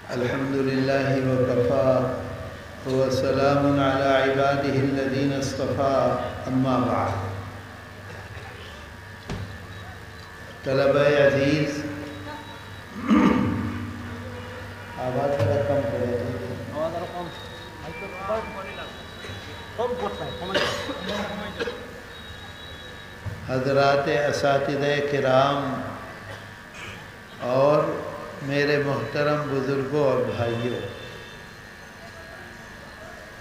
الحمد لله وكفى وسلام على عباده الذين اصطفى اما بعد. طلبہ عزیز، آواز ذرا کم کرے. حضرات اساتذہ کرام اور میرے محترم بزرگوں اور بھائیوں،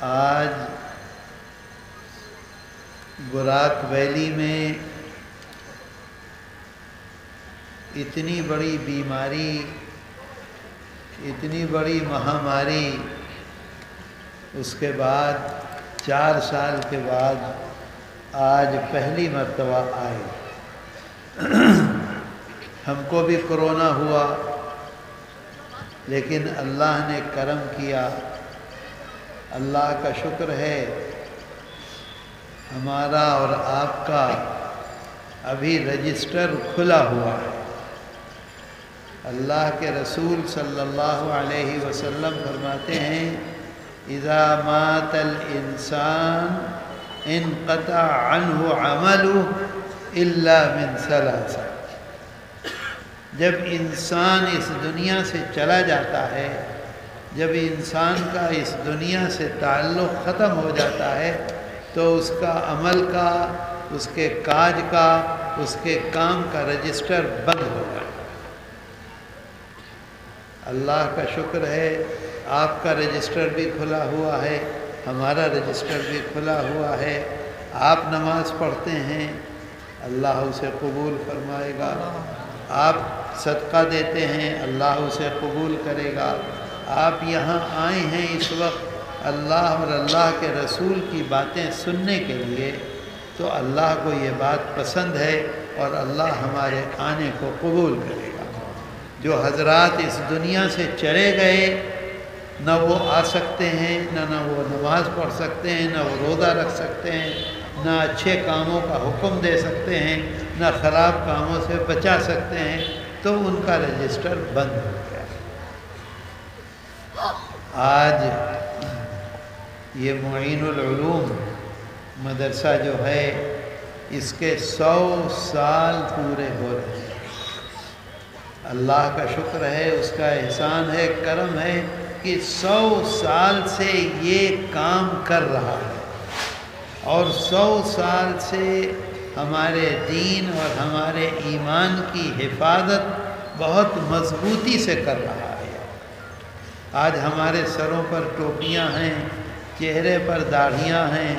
آج براک ویلی میں اتنی بڑی بیماری، اتنی بڑی مہاماری، اس کے بعد 4 سال کے بعد آج پہلی مرتبہ آئے. ہم کو بھی کرونا ہوا، لیکن اللہ نے کرم کیا. اللہ کا شکر ہے، ہمارا اور آپ کا ابھی رجسٹر کھلا ہوا ہے. اللہ کے رسول صلی اللہ علیہ وسلم فرماتے ہیں: اذا مات الانسان انقطع عنہ عمله الا من 3. جب انسان اس دنیا سے چلا جاتا ہے، جب انسان کا اس دنیا سے تعلق ختم ہو جاتا ہے، تو اس کا عمل کا، اس کے کاج کا، اس کے کام کا رجسٹر بند ہو جاتا ہے. اللہ کا شکر ہے، آپ کا رجسٹر بھی کھلا ہوا ہے، ہمارا رجسٹر بھی کھلا ہوا ہے. آپ نماز پڑھتے ہیں، اللہ اسے قبول فرمائے گا. آپ صدقہ دیتے ہیں، اللہ اسے قبول کرے گا. آپ یہاں آئے ہیں اس وقت اللہ اور اللہ کے رسول کی باتیں سننے کے لیے، تو اللہ کو یہ بات پسند ہے اور اللہ ہمارے آنے کو قبول کرے گا. جو حضرات اس دنیا سے چلے گئے، نہ وہ آ سکتے ہیں، نہ وہ نماز پڑھ سکتے ہیں، نہ وہ روزہ رکھ سکتے ہیں، نہ اچھے کاموں کا حکم دے سکتے ہیں، نہ خراب کاموں سے بچا سکتے ہیں، تو ان کا رجسٹر بند ہو گیا. آج یہ معین العلوم مدرسہ جو ہے، اس کے 100 سال پورے ہو رہے ہیں. اللہ کا شکر ہے، اس کا احسان ہے، کرم ہے کہ 100 سال سے یہ کام کر رہا ہے، اور 100 سال سے ہمارے دین اور ہمارے ایمان کی حفاظت بہت مضبوطی سے کر رہا ہے. آج ہمارے سروں پر ٹوپیاں ہیں، چہرے پر داڑھیاں ہیں،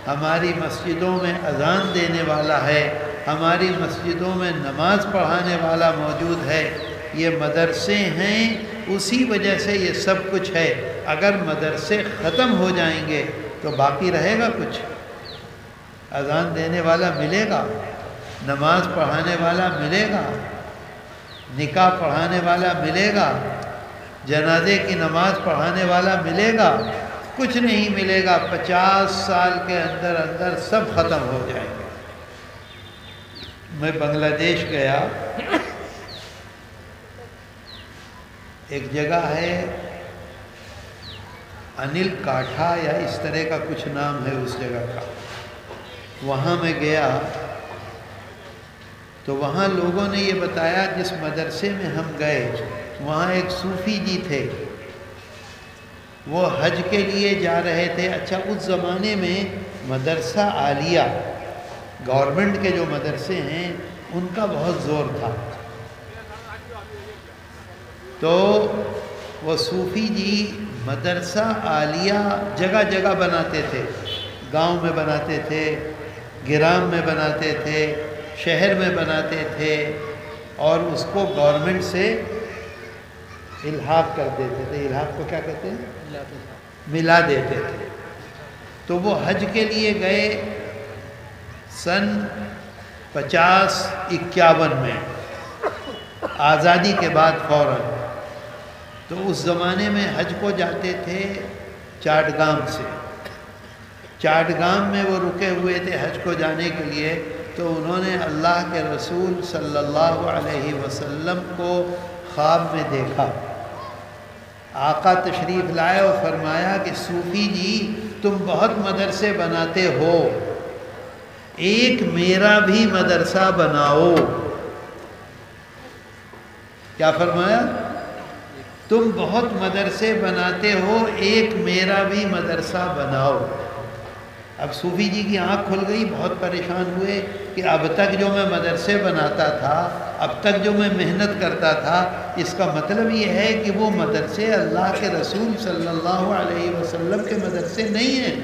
ہماری مسجدوں میں اذان دینے والا ہے، ہماری مسجدوں میں نماز پڑھانے والا موجود ہے. یہ مدرسے ہیں، اسی وجہ سے یہ سب کچھ ہے. اگر مدرسے ختم ہو جائیں گے تو باقی رہے گا کچھ؟ اذان دینے والا ملے گا، نماز پڑھانے والا ملے گا، نکاح پڑھانے والا ملے گا، جنازے کی نماز پڑھانے والا ملے گا؟ کچھ نہیں ملے گا. 50 سال کے اندر اندر سب ختم ہو جائیں گے. میں بنگلہ دیش گیا، ایک جگہ ہے انل کاٹھا یا اس طرح کا کچھ نام ہے اس جگہ کا. وہاں میں گیا تو وہاں لوگوں نے یہ بتایا، جس مدرسے میں ہم گئے وہاں ایک صوفی جی تھے، وہ حج کے لیے جا رہے تھے. اچھا، اس زمانے میں مدرسہ عالیہ، گورنمنٹ کے جو مدرسے ہیں ان کا بہت زور تھا. تو وہ صوفی جی مدرسہ عالیہ جگہ جگہ بناتے تھے. گاؤں میں بناتے تھے، گرام میں بناتے تھے، شہر میں بناتے تھے، اور اس کو گورنمنٹ سے الحاق کر دیتے تھے. الحاق کو کیا کہتے ہیں؟ ملا دیتے تھے. تو وہ حج کے لیے گئے سن 50-51 میں، آزادی کے بعد فوراً. تو اس زمانے میں حج کو جاتے تھے چاٹگام سے. چاٹگام میں وہ رکے ہوئے تھے حج کو جانے کے لیے. تو انہوں نے اللہ کے رسول صلی اللہ علیہ وسلم کو خواب میں دیکھا. آقا تشریف لائے اور فرمایا کہ صوفی جی تم بہت مدرسے بناتے ہو، ایک میرا بھی مدرسہ بناؤ۔ کیا فرمایا؟ تم بہت مدرسے بناتے ہو، ایک میرا بھی مدرسہ بناؤ۔ اب صوفی جی کی آنکھ کھل گئی، بہت پریشان ہوئے کہ اب تک جو میں مدرسے بناتا تھا، اب تک جو میں محنت کرتا تھا، اس کا مطلب یہ ہے کہ وہ مدرسے اللہ کے رسول صلی اللہ علیہ وسلم کے مدرسے نہیں ہیں۔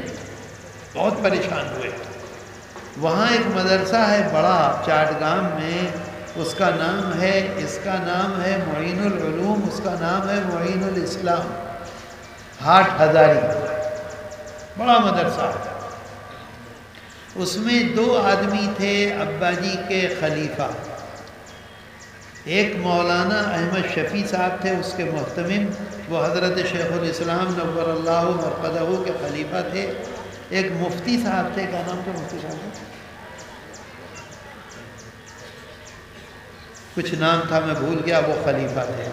بہت پریشان ہوئے۔ وہاں ایک مدرسہ ہے بڑا چاٹگام میں، اس کا نام ہے معین العلوم، اس کا نام ہے معین الاسلام، ہاٹ ہزاری، بڑا مدرسہ۔ اس میں 2 آدمی تھے ابا جی کے خلیفہ، ایک مولانا احمد شفیع صاحب تھے اس کے محتمم، وہ حضرت شیخ الاسلام نور اللہ مرقدہ کے خلیفہ تھے۔ ایک مفتی صاحب تھے، کیا نام تھا مفتی صاحب کا؟ کچھ نام تھا میں بھول گیا، وہ خلیفہ تھے۔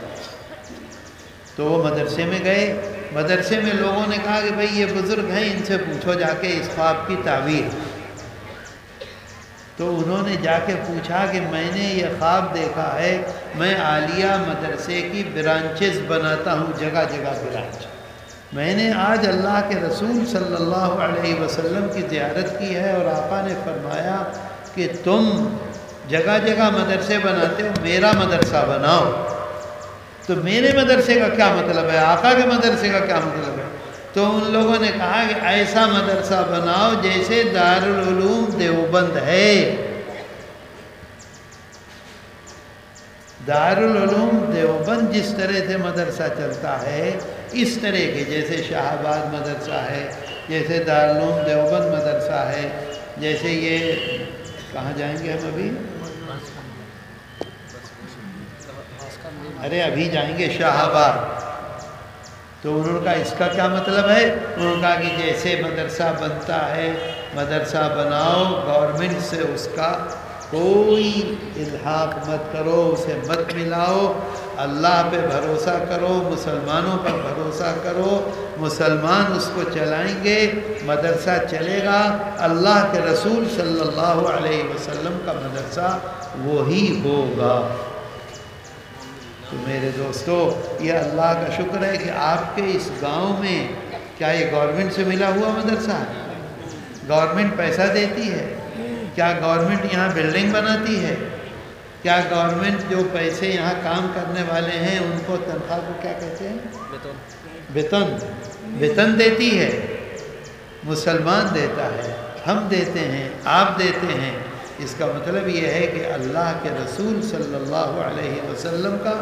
تو وہ مدرسے میں گئے، مدرسے میں لوگوں نے کہا کہ بھئی یہ بزرگ ہیں، ان سے پوچھو جا کے اس خواب کی تعبیر۔ تو انہوں نے جا کے پوچھا کہ میں نے یہ خواب دیکھا ہے، میں عالیہ مدرسے کی برانچز بناتا ہوں، جگہ جگہ برانچ۔ میں نے آج اللہ کے رسول صلی اللہ علیہ وسلم کی زیارت کی ہے اور آقا نے فرمایا کہ تم جگہ جگہ مدرسے بناتے ہو، میرا مدرسہ بناؤ۔ تو میرے مدرسے کا کیا مطلب ہے؟ آقا کے مدرسے کا کیا مطلب ہے؟ تو ان لوگوں نے کہا کہ ایسا مدرسہ بناؤ جیسے دارالعلوم دیوبند ہے۔ دارالعلوم دیوبند جس طرح سے مدرسہ چلتا ہے، اس طرح کے، جیسے شاہ آباد مدرسہ ہے، جیسے دارالعلوم دیوبند مدرسہ ہے، جیسے یہ کہاں جائیں گے ہم ابھی؟ ارے ابھی جائیں گے شاہ آباد۔ تو انہوں نے کہا اس کا کیا مطلب ہے؟ انہوں نے کہا کہ جیسے مدرسہ بنتا ہے، مدرسہ بناؤ، گورنمنٹ سے اس کا کوئی الحاق مت کرو، اسے مت ملاؤ، اللہ پہ بھروسہ کرو، مسلمانوں پر بھروسہ کرو، مسلمان اس کو چلائیں گے، مدرسہ چلے گا، اللہ کے رسول صلی اللہ علیہ وسلم کا مدرسہ وہی ہوگا۔ تو میرے دوستو، یہ اللہ کا شکر ہے کہ آپ کے اس گاؤں میں کیا یہ گورنمنٹ سے ملا ہوا مدرسہ ہے؟ گورنمنٹ پیسہ دیتی ہے؟ کیا گورنمنٹ یہاں بلڈنگ بناتی ہے؟ کیا گورنمنٹ جو پیسے یہاں کام کرنے والے ہیں ان کو تنخواہ کو کیا کہتے ہیں؟ ویتن دیتی ہے؟ مسلمان دیتا ہے، ہم دیتے ہیں، آپ دیتے ہیں۔ اس کا مطلب یہ ہے کہ اللہ کے رسول صلی اللہ علیہ وسلم کا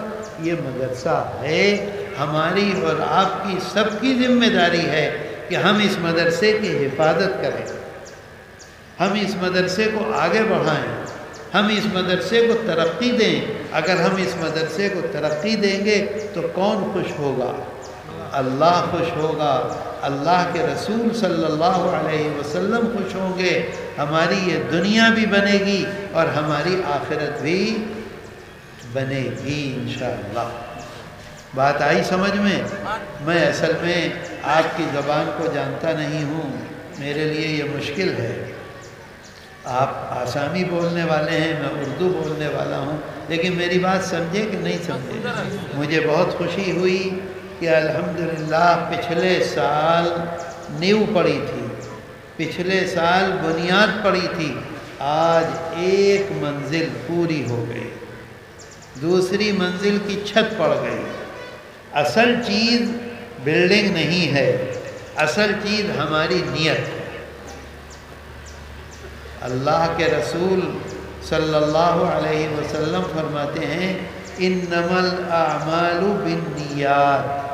یہ مدرسہ ہے۔ ہماری اور آپ کی سب کی ذمہ داری ہے کہ ہم اس مدرسے کی حفاظت کریں، ہم اس مدرسے کو آگے بڑھائیں، ہم اس مدرسے کو ترقی دیں۔ اگر ہم اس مدرسے کو ترقی دیں گے تو کون خوش ہوگا؟ اللہ خوش ہوگا، اللہ کے رسول صلی اللہ علیہ وسلم خوش ہوں گے، ہماری یہ دنیا بھی بنے گی اور ہماری آخرت بھی بنے گی انشاءاللہ۔ بات آئی سمجھ میں؟ میں اصل میں آپ کی زبان کو جانتا نہیں ہوں، میرے لیے یہ مشکل ہے۔ آپ آسامی بولنے والے ہیں، میں اردو بولنے والا ہوں، لیکن میری بات سمجھے کہ نہیں سمجھے؟ مجھے بہت خوشی ہوئی کہ الحمدللہ پچھلے سال نیو پڑی تھی، پچھلے سال بنیاد پڑی تھی، آج ایک منزل پوری ہو گئی، دوسری منزل کی چھت پڑ گئی۔ اصل چیز بلڈنگ نہیں ہے، اصل چیز ہماری نیت ہے۔ اللہ کے رسول صلی اللہ علیہ وسلم فرماتے ہیں انما الاعمال بالنیات۔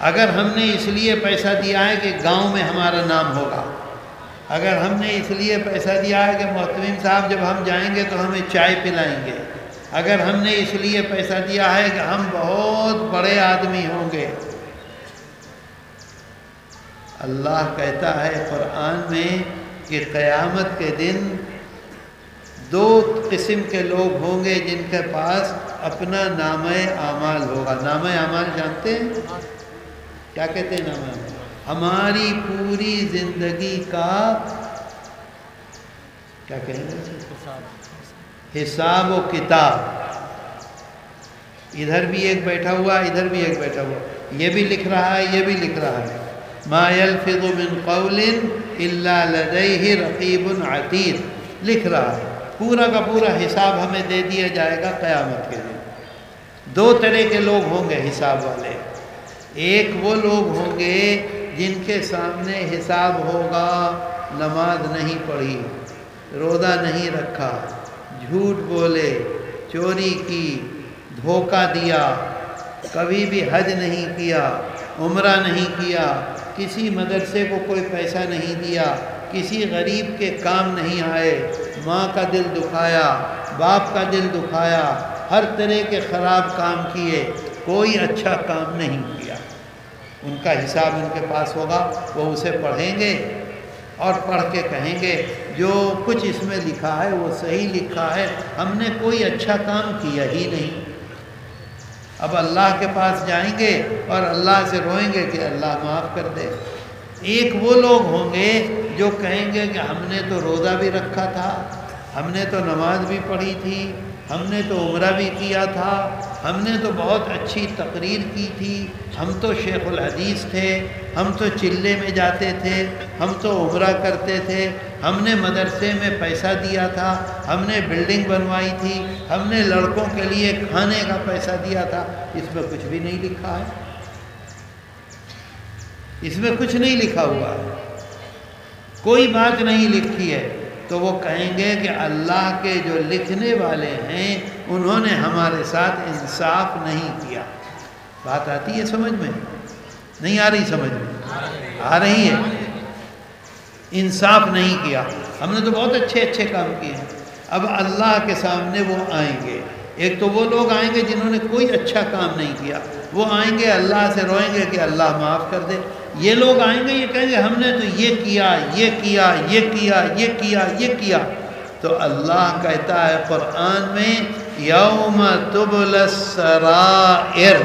اگر ہم نے اس لیے پیسہ دیا ہے کہ گاؤں میں ہمارا نام ہوگا، اگر ہم نے اس لیے پیسہ دیا ہے کہ محتمم صاحب جب ہم جائیں گے تو ہمیں چائے پلائیں گے، اگر ہم نے اس لیے پیسہ دیا ہے کہ ہم بہت بڑے آدمی ہوں گے، اللہ کہتا ہے قرآن میں کہ قیامت کے دن 2 قسم کے لوگ ہوں گے جن کے پاس اپنا نامہ اعمال ہوگا. نامہ اعمال جانتے ہیں کیا کہتے ہیں؟ نامہ اعمال ہماری پوری زندگی کا کیا کہیں گے؟ حساب و کتاب. ادھر بھی ایک بیٹھا ہوا، ادھر بھی ایک بیٹھا ہوا، یہ بھی لکھ رہا ہے، یہ بھی لکھ رہا ہے. ما يلفظ من قول الا لديه رقیب عتید. لکھ رہا ہے. پورا کا پورا حساب ہمیں دے دیا جائے گا قیامت کے دن. دو طرح کے لوگ ہوں گے حساب والے. ایک وہ لوگ ہوں گے جن کے سامنے حساب ہوگا نماز نہیں پڑھی، روزہ نہیں رکھا، جھوٹ بولے، چوری کی، دھوکہ دیا، کبھی بھی حج نہیں کیا، عمرہ نہیں کیا، کسی مدرسے کو کوئی پیسہ نہیں دیا، کسی غریب کے کام نہیں آئے، ماں کا دل دکھایا، باپ کا دل دکھایا، ہر طرح کے خراب کام کیے، کوئی اچھا کام نہیں کیا. ان کا حساب ان کے پاس ہوگا. وہ اسے پڑھیں گے اور پڑھ کے کہیں گے جو کچھ اس میں لکھا ہے وہ صحیح لکھا ہے، ہم نے کوئی اچھا کام کیا ہی نہیں. اب اللہ کے پاس جائیں گے اور اللہ سے روئیں گے کہ اللہ معاف کر دے. ایک وہ لوگ ہوں گے جو کہیں گے کہ ہم نے تو روزہ بھی رکھا تھا، ہم نے تو نماز بھی پڑھی تھی، ہم نے تو عمرہ بھی کیا تھا، ہم نے تو بہت اچھی تقریر کی تھی، ہم تو شیخ الحدیث تھے، ہم تو چلے میں جاتے تھے، ہم تو عمرہ کرتے تھے، ہم نے مدرسے میں پیسہ دیا تھا، ہم نے بلڈنگ بنوائی تھی، ہم نے لڑکوں کے لیے کھانے کا پیسہ دیا تھا. اس میں کچھ بھی نہیں لکھا ہے. اس میں کچھ نہیں لکھا ہوا ہے، کوئی بات نہیں لکھی ہے. تو وہ کہیں گے کہ اللہ کے جو لکھنے والے ہیں انہوں نے ہمارے ساتھ انصاف نہیں کیا. بات آتی ہے سمجھ میں؟ نہیں آ رہی سمجھ میں؟ آ رہی ہے. انصاف نہیں کیا. ہم نے تو بہت اچھے اچھے کام کیے ہیں. اب اللہ کے سامنے وہ آئیں گے. ایک تو وہ لوگ آئیں گے جنہوں نے کوئی اچھا کام نہیں کیا، وہ آئیں گے اللہ سے روئیں گے کہ اللہ معاف کر دے. یہ لوگ آئیں گے، یہ کہیں گے ہم نے تو یہ کیا، یہ کیا، یہ کیا، یہ کیا، یہ کیا. تو اللہ کہتا ہے قرآن میں یوم تبلی السرائر.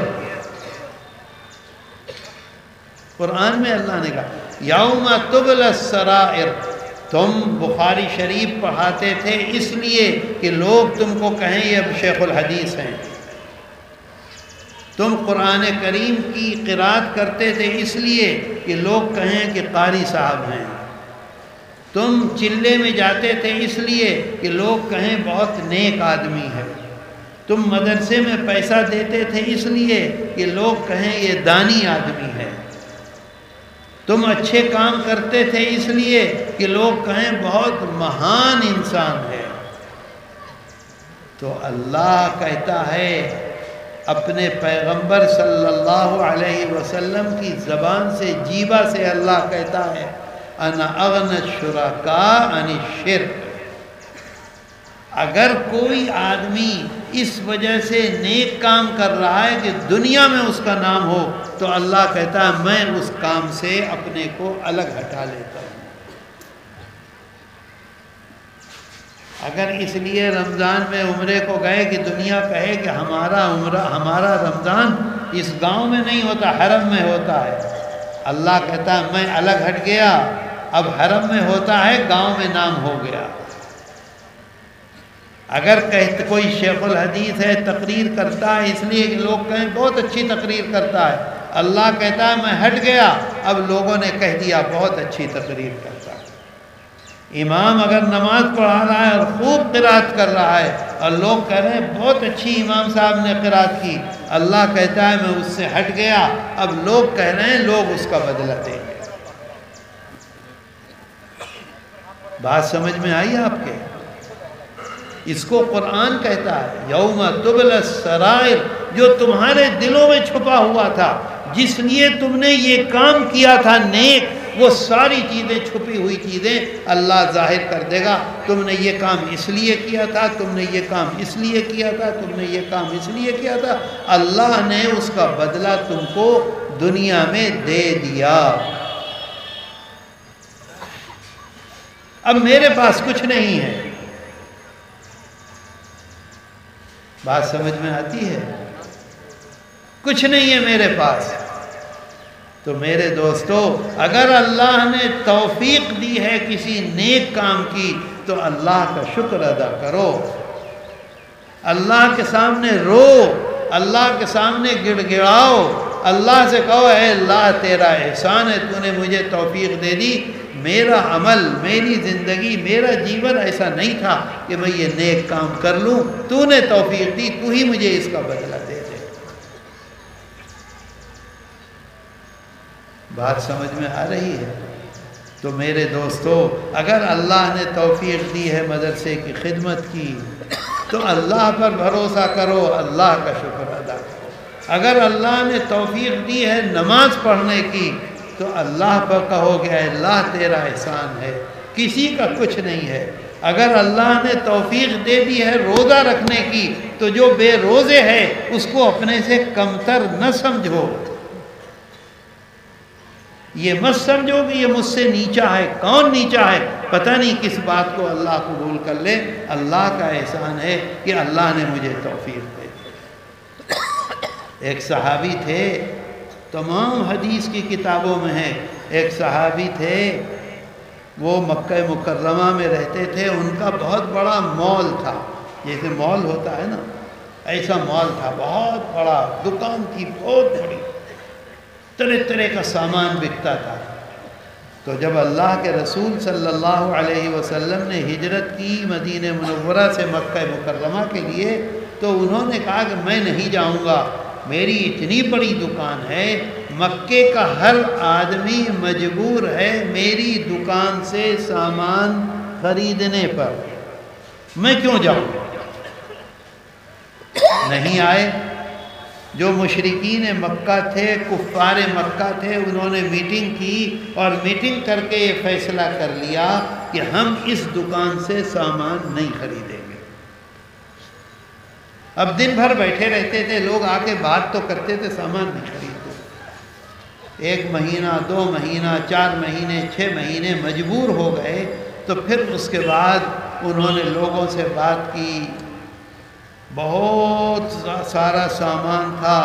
قرآن میں اللہ نے کہا یوم تبلی السرائر. تم بخاری شریف پڑھاتے تھے اس لیے کہ لوگ تم کو کہیں یہ شیخ الحدیث ہیں. تم قرآن کریم کی قرات کرتے تھے اس لیے کہ لوگ کہیں کہ قاری صاحب ہیں. تم چلے میں جاتے تھے اس لیے کہ لوگ کہیں بہت نیک آدمی ہے. تم مدرسے میں پیسہ دیتے تھے اس لیے کہ لوگ کہیں یہ دانی آدمی ہے. تم اچھے کام کرتے تھے اس لیے کہ لوگ کہیں بہت مہان انسان ہے. تو اللہ کہتا ہے اپنے پیغمبر صلی اللہ علیہ وسلم کی زبان سے، جیبہ سے اللہ کہتا ہے انا اغنی الشرکاء عن الشرک. اگر کوئی آدمی اس وجہ سے نیک کام کر رہا ہے کہ دنیا میں اس کا نام ہو تو اللہ کہتا ہے میں اس کام سے اپنے کو الگ ہٹا لیتا ہوں. اگر اس لیے رمضان میں عمرے کو گئے کہ دنیا کہے کہ ہمارا عمرہ، ہمارا رمضان اس گاؤں میں نہیں ہوتا، حرم میں ہوتا ہے، اللہ کہتا ہے میں الگ ہٹ گیا. اب حرم میں ہوتا ہے، گاؤں میں نام ہو گیا. اگر کوئی شیخ الحدیث ہے، تقریر کرتا ہے اس لیے کہ لوگ کہیں بہت اچھی تقریر کرتا ہے، اللہ کہتا ہے میں ہٹ گیا. اب لوگوں نے کہہ دیا بہت اچھی تقریر کرتا ہے. امام اگر نماز پڑھا رہا ہے اور خوب قرات کر رہا ہے اور لوگ کہہ رہے ہیں بہت اچھی امام صاحب نے قرات کی، اللہ کہتا ہے میں اس سے ہٹ گیا. اب لوگ کہہ رہے ہیں، لوگ اس کا بدلہ دیں گے. بات سمجھ میں آئی آپ کے؟ اس کو قرآن کہتا ہے یوم تبلی السرائر. جو تمہارے دلوں میں چھپا ہوا تھا، جس لیے تم نے یہ کام کیا تھا نیک، وہ ساری چیزیں، چھپی ہوئی چیزیں اللہ ظاہر کر دے گا. تم نے یہ کام اس لیے کیا تھا، تم نے یہ کام اس لیے کیا تھا، تم نے یہ کام اس لیے کیا تھا. اللہ نے اس کا بدلہ تم کو دنیا میں دے دیا. اب میرے پاس کچھ نہیں ہے، بات سمجھ میں آتی ہے؟ کچھ نہیں ہے میرے پاس. تو میرے دوستو، اگر اللہ نے توفیق دی ہے کسی نیک کام کی تو اللہ کا شکر ادا کرو. اللہ کے سامنے رو، اللہ کے سامنے گڑ گڑاؤ، اللہ سے کہو اے اللہ تیرا احسان ہے، تو نے مجھے توفیق دے دی. میرا عمل، میری زندگی، میرا جیون ایسا نہیں تھا کہ میں یہ نیک کام کر لوں، تو نے توفیق دی، تو ہی مجھے اس کا بدلہ دے دے. بات سمجھ میں آ رہی ہے؟ تو میرے دوستو، اگر اللہ نے توفیق دی ہے مدرسے کی خدمت کی تو اللہ پر بھروسہ کرو، اللہ کا شکر ادا کرو. اگر اللہ نے توفیق دی ہے نماز پڑھنے کی تو اللہ پر کہو کہ اے اللہ تیرا احسان ہے، کسی کا کچھ نہیں ہے. اگر اللہ نے توفیق دے دی ہے روزہ رکھنے کی تو جو بے روزے ہے اس کو اپنے سے کمتر نہ سمجھو. یہ مت سمجھو کہ یہ مجھ سے نیچا ہے. کون نیچا ہے؟ پتہ نہیں کس بات کو اللہ قبول کر لے. اللہ کا احسان ہے کہ اللہ نے مجھے توفیق دے دی. ایک صحابی تھے، تمام حدیث کی کتابوں میں ہے، ایک صحابی تھے، وہ مکہ مکرمہ میں رہتے تھے. ان کا بہت بڑا مال تھا، جیسے مال ہوتا ہے نا، ایسا مال تھا، بہت بڑا دکان تھی، بہت بڑی، طرح طرح کا سامان بکتا تھا. تو جب اللہ کے رسول صلی اللہ علیہ وسلم نے ہجرت کی مدینہ منورہ سے مکہ مکرمہ کے لیے تو انہوں نے کہا کہ میں نہیں جاؤں گا، میری اتنی بڑی دکان ہے، مکے کا ہر آدمی مجبور ہے میری دکان سے سامان خریدنے پر، میں کیوں جاؤں؟ نہیں آئے. جو مشرکین مکہ تھے، کفار مکہ تھے، انہوں نے میٹنگ کی اور میٹنگ کر کے یہ فیصلہ کر لیا کہ ہم اس دکان سے سامان نہیں خریدیں گے. اب دن بھر بیٹھے رہتے تھے، لوگ آ کے بات تو کرتے تھے، سامان نہیں خریدتے. 1 مہینہ، 2 مہینہ، 4 مہینے، 6 مہینے مجبور ہو گئے. تو پھر اس کے بعد انہوں نے لوگوں سے بات کی. بہت سارا سامان تھا،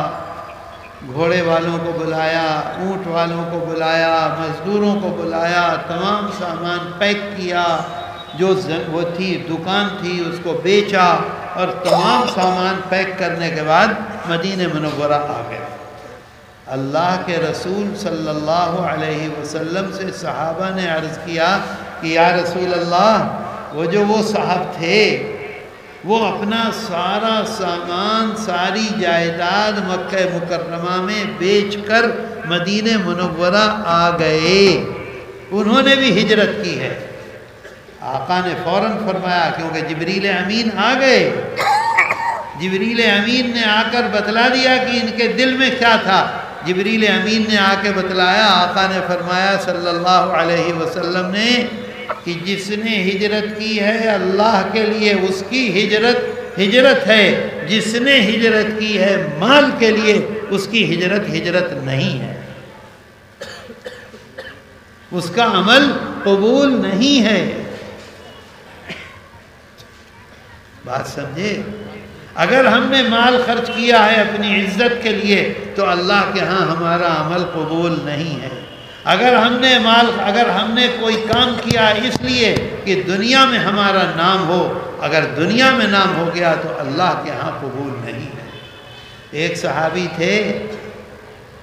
گھوڑے والوں کو بلایا، اونٹ والوں کو بلایا، مزدوروں کو بلایا، تمام سامان پیک کیا، جو وہ تھی دکان تھی اس کو بیچا، اور تمام سامان پیک کرنے کے بعد مدینہ منورہ آ گئے. اللہ کے رسول صلی اللہ علیہ وسلم سے صحابہ نے عرض کیا کہ یا رسول اللہ، وہ صاحب تھے، وہ اپنا سارا سامان، ساری جائیداد مکہ مکرمہ میں بیچ کر مدینہ منورہ آ گئے. انہوں نے بھی ہجرت کی ہے. آقا نے فوراً فرمایا، کیونکہ جبریل امین آ گئے. جبریل امین نے آ کر بتلا دیا کہ ان کے دل میں کیا تھا. جبریل امین نے آ کے بتلایا. آقا نے فرمایا صلی اللہ علیہ وسلم نے کہ جس نے ہجرت کی ہے اللہ کے لیے اس کی ہجرت ہے، جس نے ہجرت کی ہے مال کے لیے اس کی ہجرت نہیں ہے، اس کا عمل قبول نہیں ہے. بات سمجھے؟ اگر ہم نے مال خرچ کیا ہے اپنی عزت کے لیے تو اللہ کے ہاں ہمارا عمل قبول نہیں ہے. اگر ہم نے کوئی کام کیا اس لیے کہ دنیا میں ہمارا نام ہو، اگر دنیا میں نام ہو گیا تو اللہ کے ہاں قبول نہیں ہے. ایک صحابی تھے،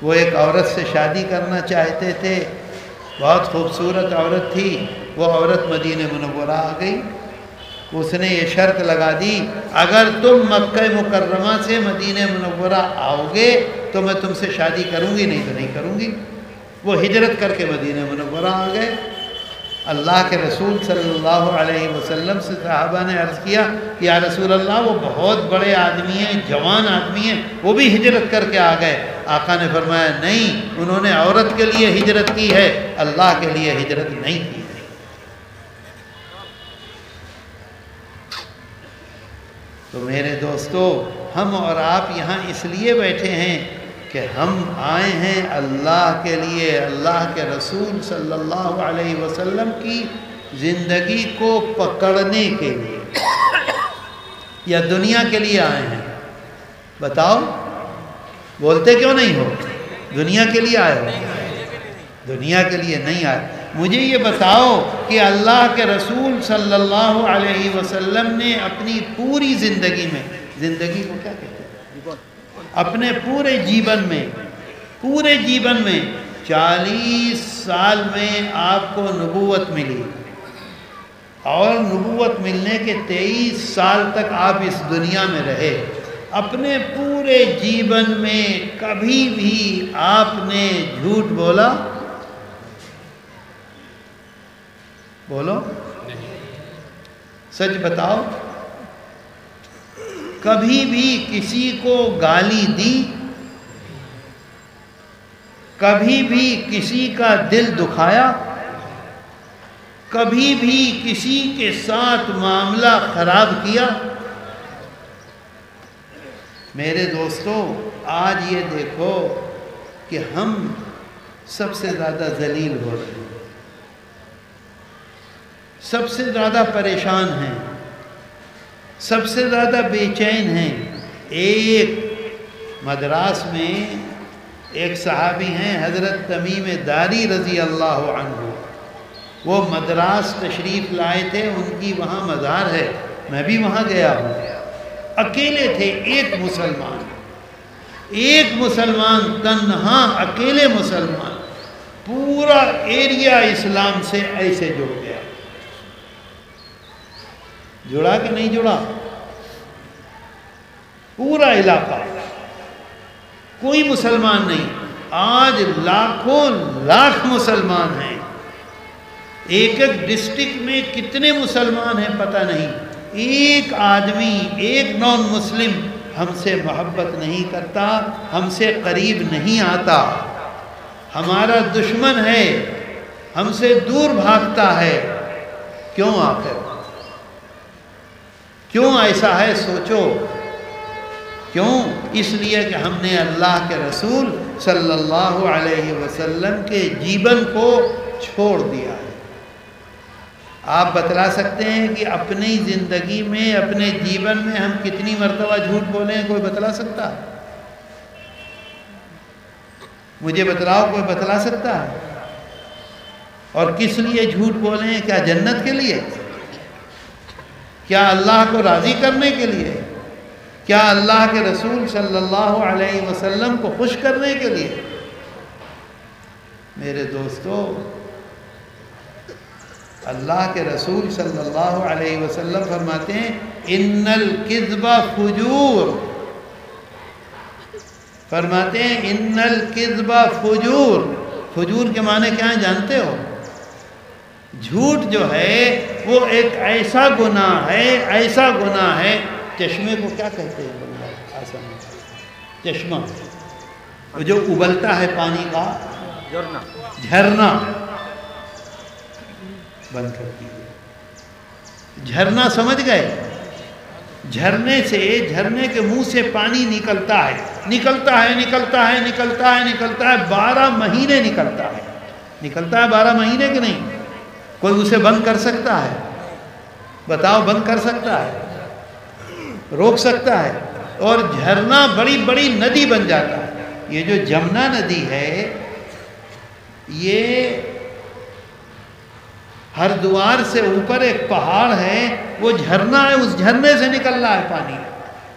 وہ ایک عورت سے شادی کرنا چاہتے تھے، بہت خوبصورت عورت تھی. وہ عورت مدینہ منورہ آ گئی. اس نے یہ شرط لگا دی، اگر تم مکہ مکرمہ سے مدینہ منورہ آؤ گے تو میں تم سے شادی کروں گی، نہیں تو نہیں کروں گی. وہ ہجرت کر کے مدینہ منورہ آ گئے. اللہ کے رسول صلی اللہ علیہ وسلم سے صحابہ نے عرض کیا کہ یا رسول اللہ، وہ بہت بڑے آدمی ہیں، جوان آدمی ہیں، وہ بھی ہجرت کر کے آ گئے. آقا نے فرمایا نہیں، انہوں نے عورت کے لیے ہجرت کی ہے، اللہ کے لیے ہجرت نہیں کی. تو میرے دوستو، ہم اور آپ یہاں اس لیے بیٹھے ہیں کہ ہم آئے ہیں اللہ کے لیے، اللہ کے رسول صلی اللہ علیہ وسلم کی زندگی کو پکڑنے کے لیے، یا دنیا کے لیے آئے ہیں؟ بتاؤ، بولتے کیوں نہیں ہو؟ دنیا کے لیے آئے ہو؟ دنیا کے لیے نہیں آئے۔ مجھے یہ بتاؤ کہ اللہ کے رسول صلی اللہ علیہ وسلم نے اپنی پوری زندگی میں، زندگی کو کیا کہتے ہیں، اپنے پورے جیون میں 40 سال میں آپ کو نبوت ملی، اور نبوت ملنے کے 23 سال تک آپ اس دنیا میں رہے۔ اپنے پورے جیون میں کبھی بھی آپ نے جھوٹ بولا؟ بولو، سچ بتاؤ، کبھی بھی کسی کو گالی دی؟ کبھی بھی کسی کا دل دکھایا؟ کبھی بھی کسی کے ساتھ معاملہ خراب کیا؟ میرے دوستو، آج یہ دیکھو کہ ہم سب سے زیادہ ذلیل ہو رہے ہیں، سب سے زیادہ پریشان ہیں، سب سے زیادہ بے چین ہیں۔ ایک مدراس میں ایک صحابی ہیں حضرت تمیم داری رضی اللہ عنہ، وہ مدراس تشریف لائے تھے، ان کی وہاں مزار ہے، میں بھی وہاں گیا ہوں۔ اکیلے تھے، ایک مسلمان تنہا، اکیلے مسلمان، پورا ایریا اسلام سے ایسے جڑ گیا۔ جڑا کہ نہیں جڑا؟ پورا علاقہ، کوئی مسلمان نہیں۔ آج لاکھوں لاکھ مسلمان ہیں، ایک ڈسٹرکٹ میں کتنے مسلمان ہیں پتہ نہیں۔ ایک آدمی، ایک نان مسلم ہم سے محبت نہیں کرتا، ہم سے قریب نہیں آتا، ہمارا دشمن ہے، ہم سے دور بھاگتا ہے۔ کیوں آخر؟ کیوں ایسا ہے؟ سوچو کیوں؟ اس لیے کہ ہم نے اللہ کے رسول صلی اللہ علیہ وسلم کے جیون کو چھوڑ دیا ہے۔ آپ بتلا سکتے ہیں کہ اپنی زندگی میں، اپنے جیون میں ہم کتنی مرتبہ جھوٹ بولے ہیں؟ کوئی بتلا سکتا ہے؟ مجھے بتلاؤ، کوئی بتلا سکتا ہے؟ اور کس لیے جھوٹ بولے ہیں؟ کیا جنت کے لیے؟ کیا اللہ کو راضی کرنے کے لیے؟ کیا اللہ کے رسول صلی اللہ علیہ وسلم کو خوش کرنے کے لیے؟ میرے دوستو، اللہ کے رسول صلی اللہ علیہ وسلم فرماتے ہیں ان الکذب فجور، فرماتے ہیں ان الکذب فجور۔ فجور کے معنی کیا ہیں جانتے ہو؟ جھوٹ جو ہے وہ ایک ایسا گناہ ہے، ایسا گناہ ہے۔ چشمے کو کیا کہتے ہیں؟ چشمہ جو ابلتا ہے پانی کا، جھرنا، بند کر دیجیے۔ جھرنا سمجھ گئے؟ جھرنے سے، جھرنے کے منہ سے پانی نکلتا ہے، نکلتا ہے، نکلتا ہے، نکلتا ہے، نکلتا ہے، 12 مہینے نکلتا ہے۔ نکلتا ہے 12 مہینے کہ نہیں؟ کوئی اسے بند کر سکتا ہے؟ بتاؤ، بند کر سکتا ہے؟ روک سکتا ہے؟ اور جھرنا بڑی بڑی ندی بن جاتا ہے۔ یہ جو جمنا ندی ہے، یہ ہردوار سے اوپر ایک پہاڑ ہے، وہ جھرنا ہے، اس جھرنے سے نکل رہا ہے پانی۔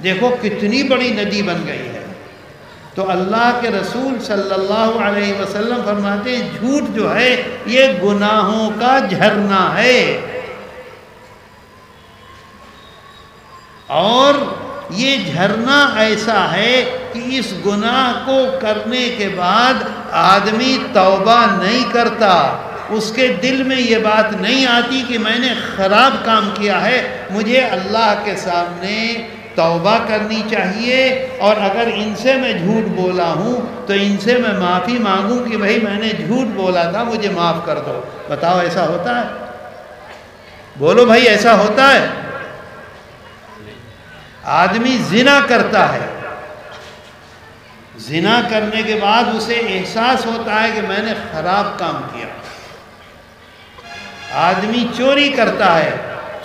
دیکھو کتنی بڑی ندی بن گئی ہے۔ تو اللہ کے رسول صلی اللہ علیہ وسلم فرماتے ہیں جھوٹ جو ہے یہ گناہوں کا جھرنا ہے، اور یہ جھرنا ایسا ہے کہ اس گناہ کو کرنے کے بعد آدمی توبہ نہیں کرتا، اس کے دل میں یہ بات نہیں آتی کہ میں نے خراب کام کیا ہے، مجھے اللہ کے سامنے توبہ کرنی چاہیے، اور اگر ان سے میں جھوٹ بولا ہوں تو ان سے میں معافی مانگوں کہ بھائی میں نے جھوٹ بولا تھا، مجھے معاف کر دو۔ بتاؤ ایسا ہوتا ہے؟ بولو بھائی، ایسا ہوتا ہے؟ آدمی زنا کرتا ہے، زنا کرنے کے بعد اسے احساس ہوتا ہے کہ میں نے خراب کام کیا۔ آدمی چوری کرتا ہے،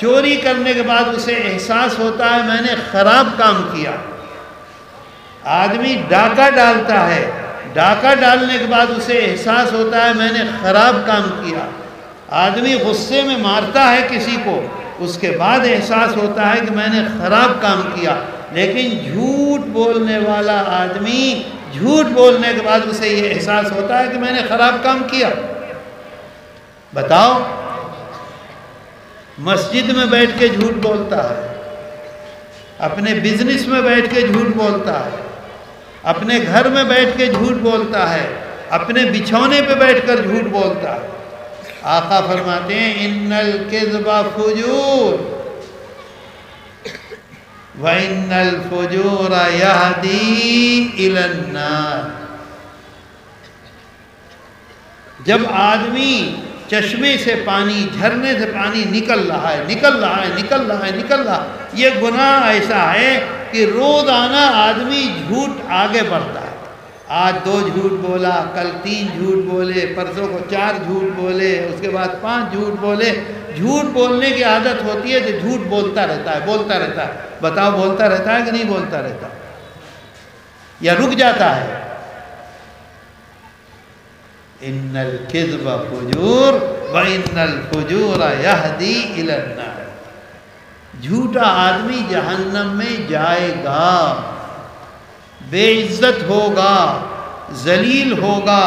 چوری کرنے کے بعد اسے احساس ہوتا ہے میں نے خراب کام کیا۔ آدمی ڈاکہ ڈالتا ہے، ڈاکہ ڈالنے کے بعد اسے احساس ہوتا ہے میں نے خراب کام کیا۔ آدمی غصے میں مارتا ہے کسی کو، اس کے بعد احساس ہوتا ہے کہ میں نے خراب کام کیا۔ لیکن جھوٹ بولنے والا آدمی، جھوٹ بولنے کے بعد اسے یہ احساس ہوتا ہے کہ میں نے خراب کام کیا۔ بتاؤ، مسجد میں بیٹھ کے جھوٹ بولتا ہے، اپنے بزنس میں بیٹھ کے جھوٹ بولتا ہے، اپنے گھر میں بیٹھ کے جھوٹ بولتا ہے، اپنے بچھونے پہ بیٹھ کر جھوٹ بولتا ہے۔ آقا فرماتے ہیں ان الکذب فجور وان الفجور یہدی الی النار۔ جب آدمی چشمے سے پانی، جھرنے سے پانی نکل رہا ہے، یہ گناہ ایسا ہے کہ روزانہ آدمی جھوٹ آگے بڑھتا ہے۔ آج 2 جھوٹ بولا، کل 3 جھوٹ بولے، پرسوں کو 4 جھوٹ بولے، اس کے بعد 5 جھوٹ بولے۔ جھوٹ بولنے کی عادت ہوتی ہے کہ جھوٹ بولتا رہتا ہے۔ بتاؤ، بولتا رہتا ہے کہ نہیں بولتا رہتا، یا رک جاتا ہے؟ ان الکذب فجور وان الفجور یہدی الی النار۔ جھوٹا آدمی جہنم میں جائے گا، بے عزت ہوگا، ذلیل ہوگا،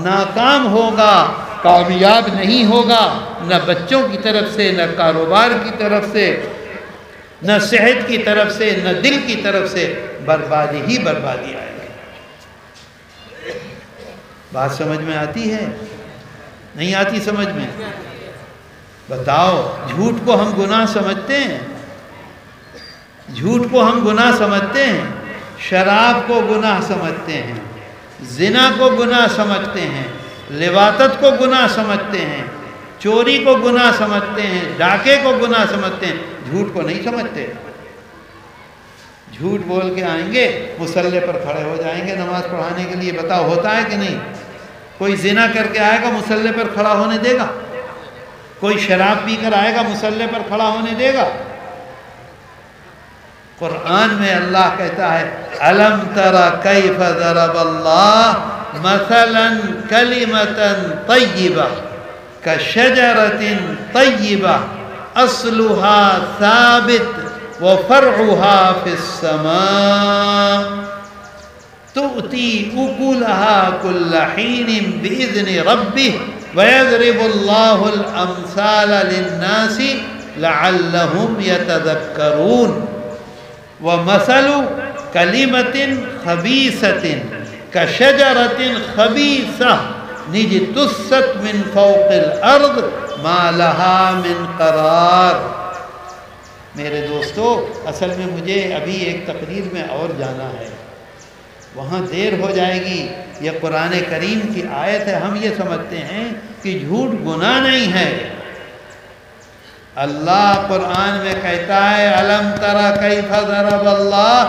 ناکام ہوگا، کامیاب نہیں ہوگا، نہ بچوں کی طرف سے، نہ کاروبار کی طرف سے، نہ صحت کی طرف سے، نہ دل کی طرف سے، بربادی ہی بربادی آئے گی۔ بات سمجھ میں آتی ہے؟ نہیں آتی سمجھ میں؟ بتاؤ، جھوٹ کو ہم گناہ سمجھتے ہیں، جھوٹ کو ہم گناہ سمجھتے ہیں، شراب کو گناہ سمجھتے ہیں، زنا کو گناہ سمجھتے ہیں، لواطت کو گناہ سمجھتے ہیں، چوری کو گناہ سمجھتے ہیں، ڈاکے کو گناہ سمجھتے ہیں، جھوٹ کو نہیں سمجھتے۔ جھوٹ بول کے آئیں گے، مصلی پر کھڑے ہو جائیں گے نماز پڑھانے کے لیے۔ بتاؤ، ہوتا ہے کہ نہیں؟ کوئی زنا کر کے آئے گا، مصلی پر کھڑا ہونے دے گا؟ کوئی شراب پی کر آئے گا، مصلی پر کھڑا ہونے دے گا؟ قرآن میں اللہ کہتا ہے الم تر کیف ضرب اللہ مثلا کلمۃ طیبہ کشجرۃ طیبہ اصلها ثابت وفرعها في السماء تؤتی اکلها كل حین بإذن ربه ويضرب الله الامثال للناس لعلهم يتذكرون وَمَثَلُ كَلِمَةٍ خَبِيثَةٍ كَشَجَرَةٍ خَبِيثَةٍ اجْتُثَّتْ مِنْ فَوْقِ الْأَرْضِ مَا لَهَا مِنْ قَرَارٍ۔ میرے دوستو، اصل میں مجھے ابھی ایک تقریر میں اور جانا ہے، وہاں دیر ہو جائے گی۔ یہ قرآن کریم کی آیت ہے، ہم یہ سمجھتے ہیں کہ جھوٹ گناہ نہیں ہے۔ اللہ قرآن میں کہتا ہے الم تر کیف ضرب اللہ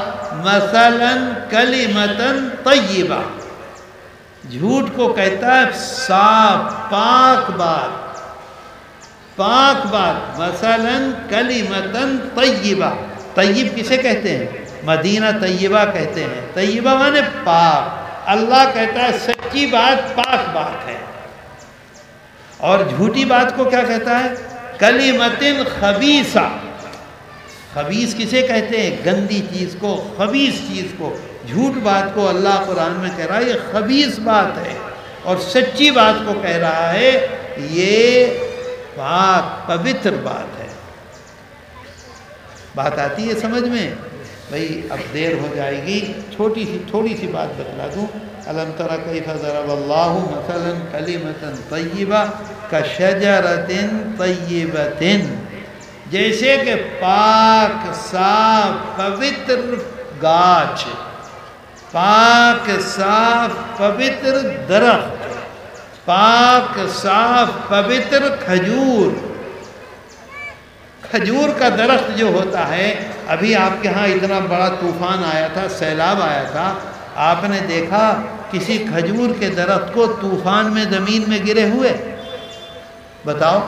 مثلا کلمۃ طیبہ۔ جھوٹ کو کہتا ہے صاف پاک بات، پاک بات، مثلا کلمۃ طیبہ۔ طیب کسے کہتے ہیں؟ مدینہ طیبہ کہتے ہیں، طیبہ مانے پاک۔ اللہ کہتا ہے سچی بات پاک بات ہے، اور جھوٹی بات کو کیا کہتا ہے؟ کلمۃ خبیثہ۔ خبیث کسے کہتے ہیں؟ گندی چیز کو، خبیث چیز کو، جھوٹ بات کو اللہ قرآن میں کہہ رہا ہے یہ خبیث بات ہے، اور سچی بات کو کہہ رہا ہے یہ پاک پوتر بات ہے۔ بات آتی ہے سمجھ میں؟ بھئی اب دیر ہو جائے گی، تھوڑی سی بات بتلا دوں۔ الم تر کیف ضرب اللہ مثلا کلمۃ طیبہ کشجرۃ طیبۃ، جیسے کہ پاک صاف پوتر گاچھ، پاک صاف پوتر درخت، پاک صاف پوتر کھجور۔ کھجور کا درخت جو ہوتا ہے، ابھی آپ کے ہاں اتنا بڑا طوفان آیا تھا، سیلاب آیا تھا، آپ نے دیکھا کسی کھجور کے درخت کو طوفان میں زمین میں گرے ہوئے؟ بتاؤ،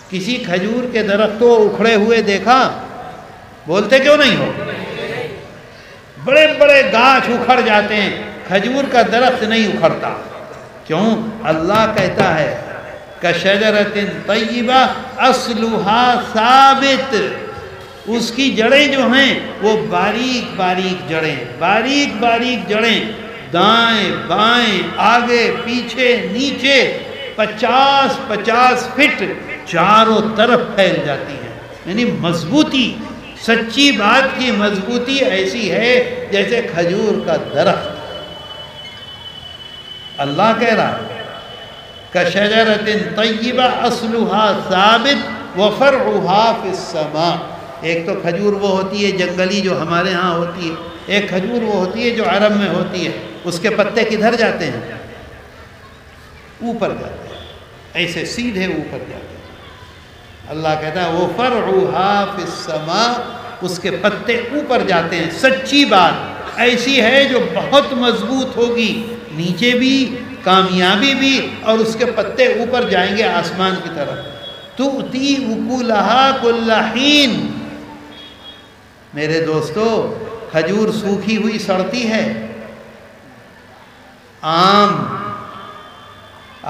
کسی کھجور کے درخت کو اکھڑے ہوئے دیکھا؟ بولتے کیوں نہیں ہو؟ بڑے بڑے گاچھ اکھڑ جاتے ہیں، کھجور کا درخت نہیں اکھڑتا. کیوں؟ اللہ کہتا ہے کشجرۃ طیبہ اصلها ثابت، اس کی جڑیں جو ہیں وہ باریک باریک جڑیں، باریک باریک جڑیں، دائیں بائیں آگے پیچھے نیچے 50 فٹ چاروں طرف پھیل جاتی ہیں. یعنی مضبوطی، سچی بات کی مضبوطی ایسی ہے جیسے کھجور کا درخت. اللہ کہہ رہا ہے کشجرۃ طیبہ اصلها ثابت وفرعها فی السماء. ایک تو کھجور وہ ہوتی ہے جنگلی جو ہمارے ہاں ہوتی ہے، ایک کھجور وہ ہوتی ہے جو عرب میں ہوتی ہے. اس کے پتے کدھر جاتے ہیں؟ اوپر جاتے ہیں، ایسے سیدھے اوپر جاتے ہیں. اللہ کہتا ہے وفرعها فی السماء، اس کے پتے اوپر جاتے ہیں. سچی بات ایسی ہے جو بہت مضبوط ہوگی، نیچے بھی کامیابی بھی، اور اس کے پتے اوپر جائیں گے آسمان کی طرف. تؤتی اکلها کل حین. میرے دوستو، کھجور سوکھی ہوئی سڑتی ہے. آم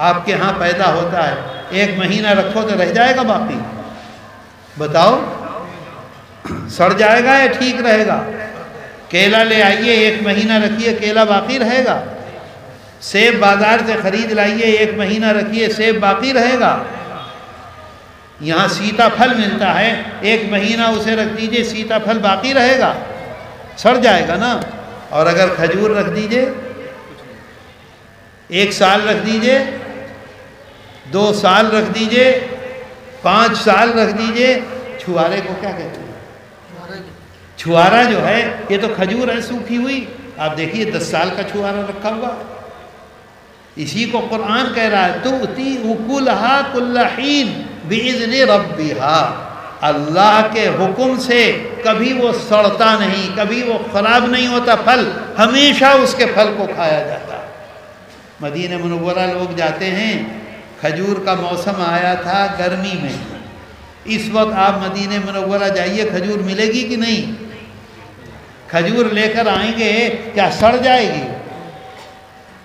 آپ کے ہاں پیدا ہوتا ہے، 1 مہینہ رکھو تو رہ جائے گا باقی؟ بتاؤ، سڑ جائے گا یا ٹھیک رہے گا؟ کیلا لے آئیے 1 مہینہ رکھیے، کیلا باقی رہے گا. سیب بازار سے خرید لائیے، 1 مہینہ رکھیے، سیب باقی رہے گا. یہاں سیتا پھل ملتا ہے، 1 مہینہ اسے رکھ دیجئے، سیتا پھل باقی رہے گا؟ سڑ جائے گا نا. اور اگر کھجور رکھ دیجئے، 1 سال رکھ دیجئے، 2 سال رکھ دیجئے، 5 سال رکھ دیجئے. چھوارے کو کیا کہتے ہیں؟ چھوارا جو ہے یہ تو کھجور ہے سوکھی ہوئی. آپ دیکھیے 10 سال کا چھوارا رکھا ہوا. اسی کو قرآن کہہ رہا ہے تؤتی اکلها کل حین باذن ربها. اللہ کے حکم سے کبھی وہ سڑتا نہیں، کبھی وہ خراب نہیں ہوتا. پھل ہمیشہ اس کے پھل کو کھایا جاتا. مدینہ منورہ لوگ جاتے ہیں، کھجور کا موسم آیا تھا گرمی میں. اس وقت آپ مدینہ منورہ جائیے، کھجور ملے گی کہ نہیں؟ کھجور لے کر آئیں گے کیا سڑ جائے گی؟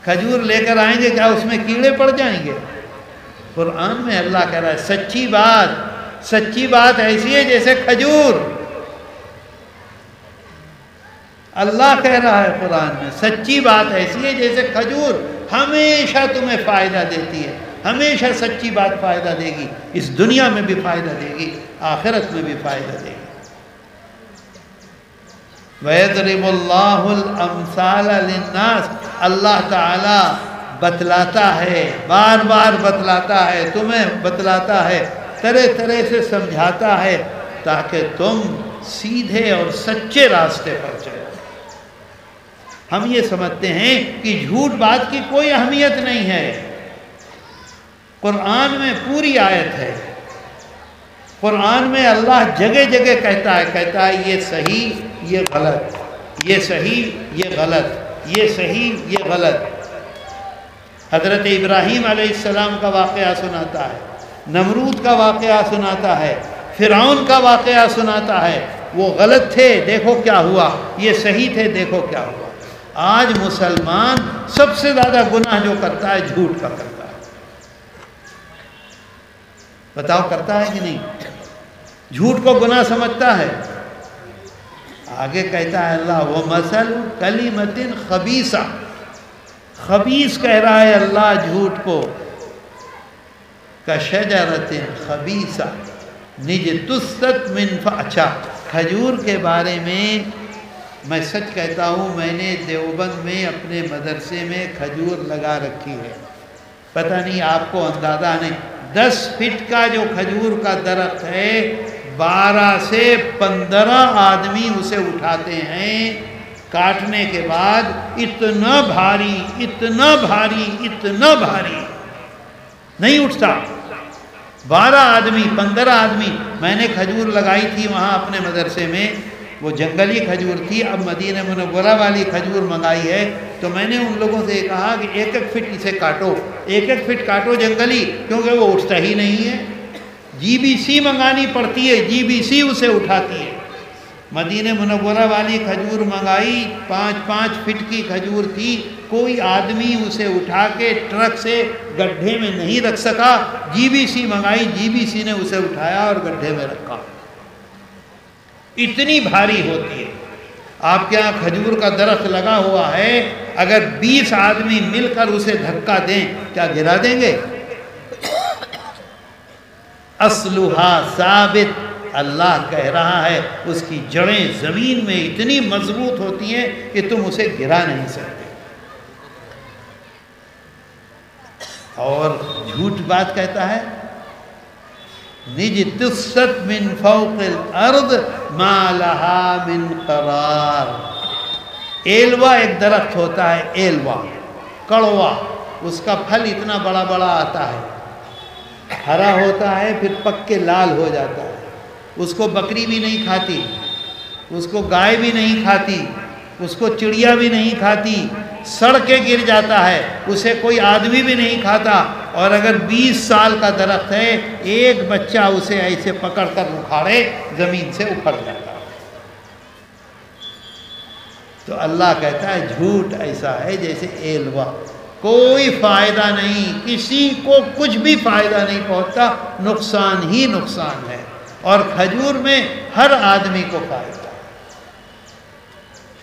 کھجور لے کر آئیں گے کیا اس میں کیڑے پڑ جائیں گے؟ قرآن میں اللہ کہہ رہا ہے سچی بات ایسی ہے جیسے کھجور. اللہ کہہ رہا ہے قرآن میں سچی بات ایسی ہے جیسے کھجور، ہمیشہ تمہیں فائدہ دیتی ہے. ہمیشہ سچی بات فائدہ دے گی، اس دنیا میں بھی فائدہ دے گی، آخرت میں بھی فائدہ دے گی. وَيَضْرِبُ اللَّهُ الْأَمْثَالَ لِلنَّاسِ. اللہ تعالی بتلاتا ہے، بار بار بتلاتا ہے، تمہیں بتلاتا ہے، طرح طرح سے سمجھاتا ہے تاکہ تم سیدھے اور سچے راستے پر چلو. ہم یہ سمجھتے ہیں کہ جھوٹ بات کی کوئی اہمیت نہیں ہے. قرآن میں پوری آیت ہے. قرآن میں اللہ جگہ جگہ کہتا ہے یہ صحیح یہ غلط، یہ صحیح یہ غلط، یہ صحیح یہ غلط. حضرت ابراہیم علیہ السلام کا واقعہ سناتا ہے، نمرود کا واقعہ سناتا ہے، فرعون کا واقعہ سناتا ہے. وہ غلط تھے، دیکھو کیا ہوا، یہ صحیح تھے، دیکھو کیا ہوا. آج مسلمان سب سے زیادہ گناہ جو کرتا ہے جھوٹ کا کرتا ہے. بتاؤ کرتا ہے کہ نہیں؟ جھوٹ کو گناہ سمجھتا ہے. آگے کہتا ہے اللہ وَمَثَلُ كَلِمَةٍ خَبِيثَةٍ. خبیث کہہ رہا ہے اللہ جھوٹ کو. كَشَجَرَةٍ خَبِيثَةٍ نِجْتُثَّتْ مِنْ. اچھا، کھجور کے بارے میں سچ کہتا ہوں، میں نے دیوبند میں اپنے مدرسے میں کھجور لگا رکھی ہے. پتہ نہیں آپ کو اندازہ نہیں، 10 فٹ کا جو کھجور کا درخت ہے، 12 سے 15 آدمی اسے اٹھاتے ہیں. کاٹنے کے بعد اتنا بھاری اتنا بھاری اتنا بھاری نہیں اٹھتا. 12 آدمی 15 آدمی. میں نے کھجور لگائی تھی وہاں اپنے مدرسے میں، وہ جنگلی کھجور تھی. اب مدینہ منورہ والی کھجور منگائی ہے تو میں نے ان لوگوں سے کہا کہ 1-1 فٹ اسے کاٹو، 1-1 فٹ کاٹو جنگلی، کیونکہ وہ اٹھتا ہی نہیں ہے. GBC منگانی پڑتی ہے، GBC اسے اٹھاتی ہے. مدینہ منورہ والی کھجور منگائی، 5-5 فٹ کی کھجور تھی، کوئی آدمی اسے اٹھا کے ٹرک سے گڈھے میں نہیں رکھ سکا، جی بی سی منگائی، جی بی سی نے اسے اٹھایا اور گڈھے میں رکھا، اتنی بھاری ہوتی ہے۔ آپ کے یہاں کھجور کا درخت لگا ہوا ہے، اگر 20 آدمی مل کر اسے دھکا دیں کیا گرا دیں گے؟ اصلھا ثابت، اللہ کہہ رہا ہے اس کی جڑیں زمین میں اتنی مضبوط ہوتی ہیں کہ تم اسے گرا نہیں سکتے۔ اور جھوٹ بات کہتا ہے، نجتثت من فوق الارض ما لها من قرار۔ ایلوا ایک درخت ہوتا ہے، ایلوا کڑوا، اس کا پھل اتنا بڑا بڑا آتا ہے، ہرا ہوتا ہے، پھر پک کے لال ہو جاتا ہے، اس کو بکری بھی نہیں کھاتی، اس کو گائے بھی نہیں کھاتی، اس کو چڑیا بھی نہیں کھاتی، سڑ کے گر جاتا ہے، اسے کوئی آدمی بھی نہیں کھاتا، اور اگر 20 سال کا درخت ہے، ایک بچہ اسے ایسے پکڑ کر اکھاڑے زمین سے اکھڑ جاتا ہے۔ تو اللہ کہتا ہے جھوٹ ایسا ہے جیسے ایلوا، کوئی فائدہ نہیں، کسی کو کچھ بھی فائدہ نہیں پہنچتا، نقصان ہی نقصان ہے، اور کھجور میں ہر آدمی کو فائدہ۔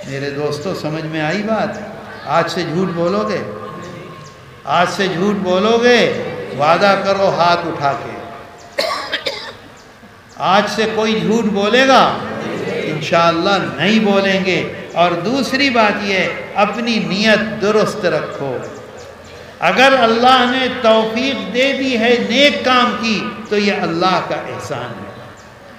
میرے دوستو سمجھ میں آئی بات؟ آج سے جھوٹ بولو گے؟ آج سے جھوٹ بولو گے؟ وعدہ کرو ہاتھ اٹھا کے، آج سے کوئی جھوٹ بولے گا؟ انشاءاللہ نہیں بولیں گے۔ اور دوسری بات یہ، اپنی نیت درست رکھو، اگر اللہ نے توفیق دے دی ہے نیک کام کی تو یہ اللہ کا احسان ہے،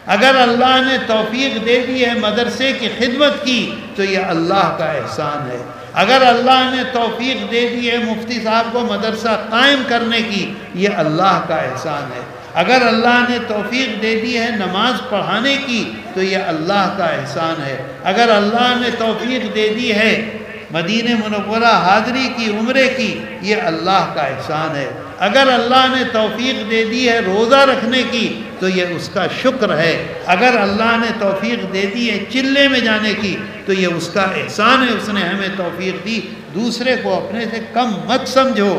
اگر اللہ نے توفیق دے دی ہے مدرسے کی خدمت کی تو یہ اللہ کا احسان ہے، اگر اللہ نے توفیق دے دی ہے مفتی صاحب کو مدرسہ قائم کرنے کی یہ اللہ کا احسان ہے، اگر اللہ نے توفیق دے دی ہے نماز پڑھانے کی تو یہ اللہ کا احسان ہے، اگر اللہ نے توفیق دے دی ہے مدینہ منورہ حاضری کی، عمرے کی، یہ اللہ کا احسان ہے، اگر اللہ نے توفیق دے دی ہے روزہ رکھنے کی تو یہ اس کا شکر ہے، اگر اللہ نے توفیق دے دی ہے چلے میں جانے کی تو یہ اس کا احسان ہے، اس نے ہمیں توفیق دی۔ دوسرے کو اپنے سے کم مت سمجھو،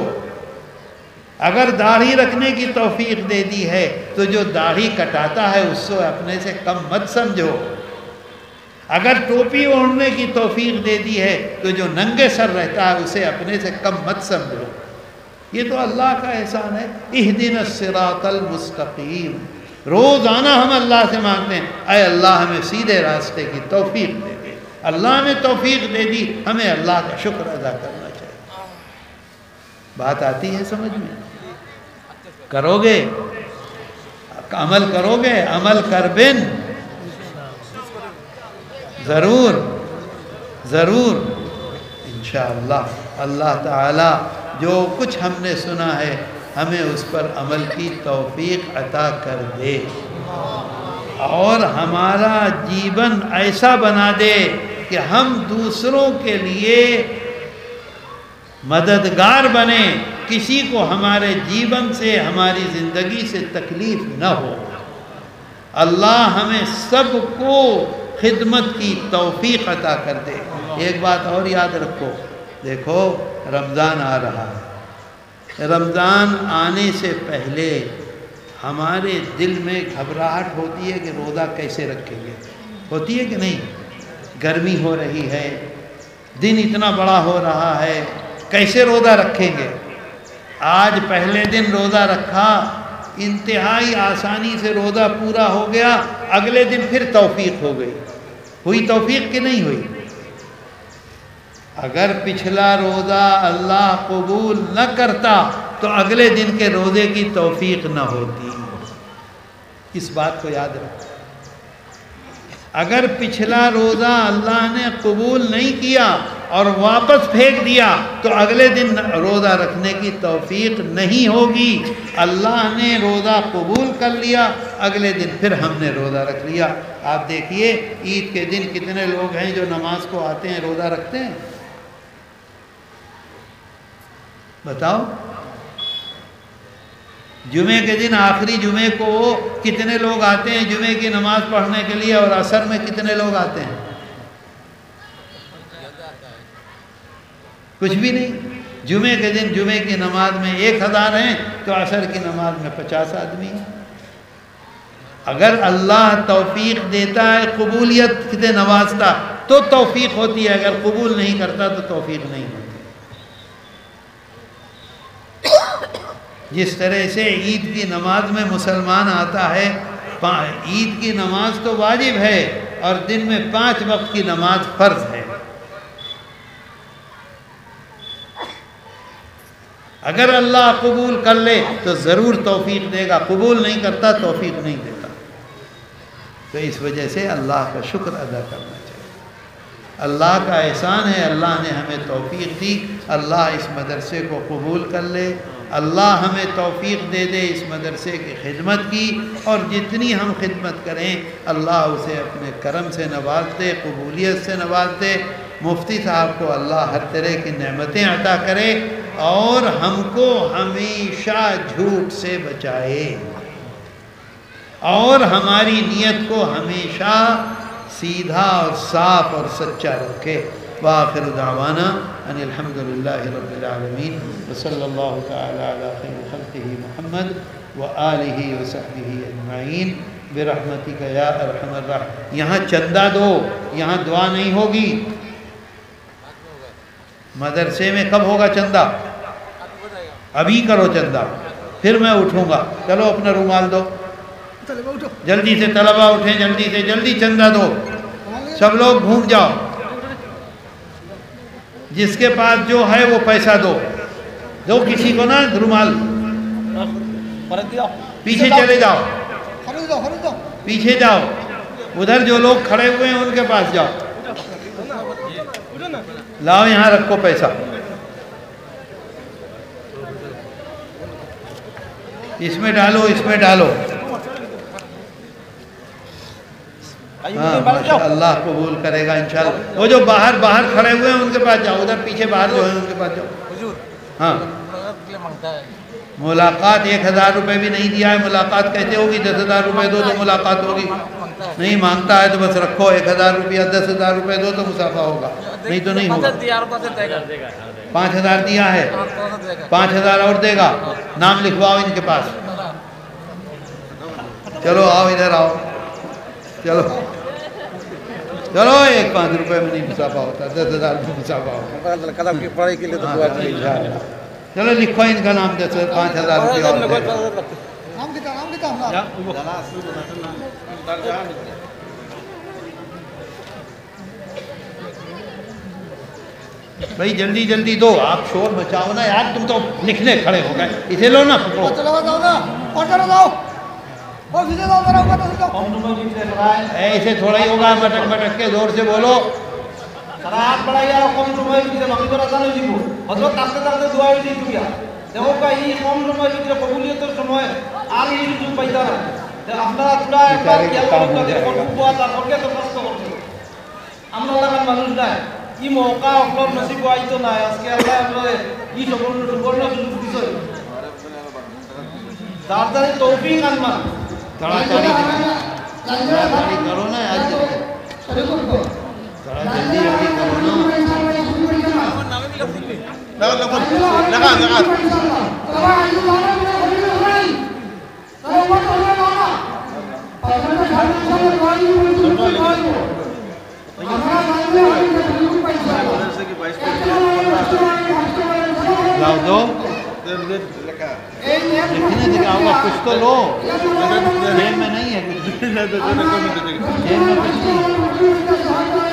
اگر داڑھی رکھنے کی توفیق دے دی ہے تو جو داڑھی کٹاتا ہے اس کو اپنے سے کم مت سمجھو، اگر ٹوپی اوڑھنے کی توفیق دے دی ہے تو جو ننگے سر رہتا ہے اسے اپنے سے کم مت سمجھو، یہ تو اللہ کا احسان ہے۔ اہدنا الصراط المستقیم، روزانہ ہم اللہ سے مانگتے ہیں اے اللہ ہمیں سیدھے راستے کی توفیق دے دے، اللہ نے توفیق دے دی، ہمیں اللہ کا شکر ادا کرنا چاہیے۔ بات آتی ہے سمجھ میں؟ کرو گے؟ عمل کرو گے؟ عمل کر بن ضرور ضرور انشاءاللہ اللہ تعالی جو کچھ ہم نے سنا ہے ہمیں اس پر عمل کی توفیق عطا کر دے، اور ہمارا جیون ایسا بنا دے کہ ہم دوسروں کے لیے مددگار بنیں، کسی کو ہمارے جیون سے ہماری زندگی سے تکلیف نہ ہو۔ اللہ ہمیں سب کو خدمت کی توفیق عطا کر دے۔ ایک بات اور یاد رکھو، دیکھو رمضان آ رہا ہے، رمضان آنے سے پہلے ہمارے دل میں گھبراہٹ ہوتی ہے کہ روزہ کیسے رکھیں گے، ہوتی ہے کہ نہیں؟ گرمی ہو رہی ہے، دن اتنا بڑا ہو رہا ہے، کیسے روزہ رکھیں گے؟ آج پہلے دن روزہ رکھا، انتہائی آسانی سے روزہ پورا ہو گیا، اگلے دن پھر توفیق ہو گئی، ہوئی توفیق کہ نہیں ہوئی؟ اگر پچھلا روزہ اللہ قبول نہ کرتا تو اگلے دن کے روزے کی توفیق نہ ہوتی، اس بات کو یاد رکھو۔ اگر پچھلا روزہ اللہ نے قبول نہیں کیا اور واپس پھینک دیا تو اگلے دن روزہ رکھنے کی توفیق نہیں ہوگی۔ اللہ نے روزہ قبول کر لیا، اگلے دن پھر ہم نے روزہ رکھ لیا۔ آپ دیکھیے عید کے دن کتنے لوگ ہیں جو نماز کو آتے ہیں، روزہ رکھتے ہیں؟ بتاؤ، جمعے کے دن آخری جمعے کو کتنے لوگ آتے ہیں جمعے کی نماز پڑھنے کے لیے، اور عصر میں کتنے لوگ آتے ہیں؟ کچھ بھی نہیں۔ جمعے کے دن جمعے کی نماز میں 1000 ہیں تو عصر کی نماز میں 50 آدمی ہیں۔ اگر اللہ توفیق دیتا ہے، قبولیت سے نوازتا تو توفیق ہوتی ہے، اگر قبول نہیں کرتا تو توفیق نہیں ہوتی۔ جس طرح سے عید کی نماز میں مسلمان آتا ہے، عید کی نماز تو واجب ہے اور دن میں 5 وقت کی نماز فرض ہے۔ اگر اللہ قبول کر لے تو ضرور توفیق دے گا، قبول نہیں کرتا توفیق نہیں دیتا۔ تو اس وجہ سے اللہ کا شکر ادا کرنا چاہیے۔ اللہ کا احسان ہے، اللہ نے ہمیں توفیق دی، اللہ اس مدرسے کو قبول کر لے، اللہ ہمیں توفیق دے دے اس مدرسے کی خدمت کی، اور جتنی ہم خدمت کریں اللہ اسے اپنے کرم سے نواز دے، قبولیت سے نواز دے۔ مفتی صاحب کو اللہ ہر طرح کی نعمتیں عطا کرے اور ہم کو ہمیشہ جھوٹ سے بچائے اور ہماری نیت کو ہمیشہ سیدھا اور صاف اور سچا رکھے۔ وآخر دعوانا ان الحمدللہ رب العالمین وصلی اللہ تعالی علی خیر خلقہ محمد وآلہ وصحبہ اجمعین برحمتک یا ارحم الراحمین۔ یہاں چندہ دو، یہاں دعا نہیں ہوگی۔ مدرسے میں کب ہوگا چندہ؟ ابھی کرو چندہ، پھر میں اٹھوں گا۔ چلو اپنا رومال دو، جلدی سے طلبہ اٹھیں، جلدی سے جلدی چندہ دو، سب لوگ گھوم جاؤ، جس کے پاس جو ہے وہ پیسہ دو، دو کسی کو نا رومال، پیچھے چلے جاؤ، پیچھے جاؤ، ادھر جو لوگ کھڑے ہوئے ہیں ان کے پاس جاؤ، لاؤ یہاں رکھو پیسہ، اس میں ڈالو، اس میں ڈالو۔ ہاں ماشاء اللہ قبول کرے گا انشاءاللہ۔ وہ جو باہر کھڑے ہوئے ہیں ان کے پاس جاؤ، ادھر پیچھے باہر جو ہیں ان کے پاس جاؤ۔ ہاں ملاقات 1000 روپے بھی نہیں دیا ہے، ملاقات کیسے ہوگی؟ 10,000 روپے دو تو ملاقات ہوگی، نہیں مانگتا ہے تو بس رکھو 1000 روپیہ، 10,000 روپے دو تو مسافہ ہوگا، نہیں تو نہیں ہوگا۔ 5,000 دیا ہے، 5,000 اور دے گا، نام لکھواؤ ان کے پاس۔ چلو آؤ ادھر آؤ، چلو چلو، 5 روپے میں نہیں مسافہ ہوتا، 10,000 میں مسافہ ہوتا۔ چلو لکھو ان کا نام، 5,000 روپے اور دے گا۔ بھائی جلدی جلدی دو، آپ شور مچاؤ نا یار، تم تو لکھنے کھڑے ہو گئے، اسے لو نا پکڑو۔ ایسے تھوڑا ہی ہوگا، مٹک مٹک کے زور سے بولو۔ ই মৌকা অকলম নসিব আইতো না, আজকে আল্লাহ আপনারে ই সুবর্ণ সুযোগ দিছে। দাদারে তৌফিক আনমান তাড়াতাড়ি করো না, আজ জলদি জলদি করো না। لاؤ دو، لکھنے دکھاؤ گا، کچھ تو لو، جیب میں نہیں ہے کچھ، جیب میں کچھ نہیں،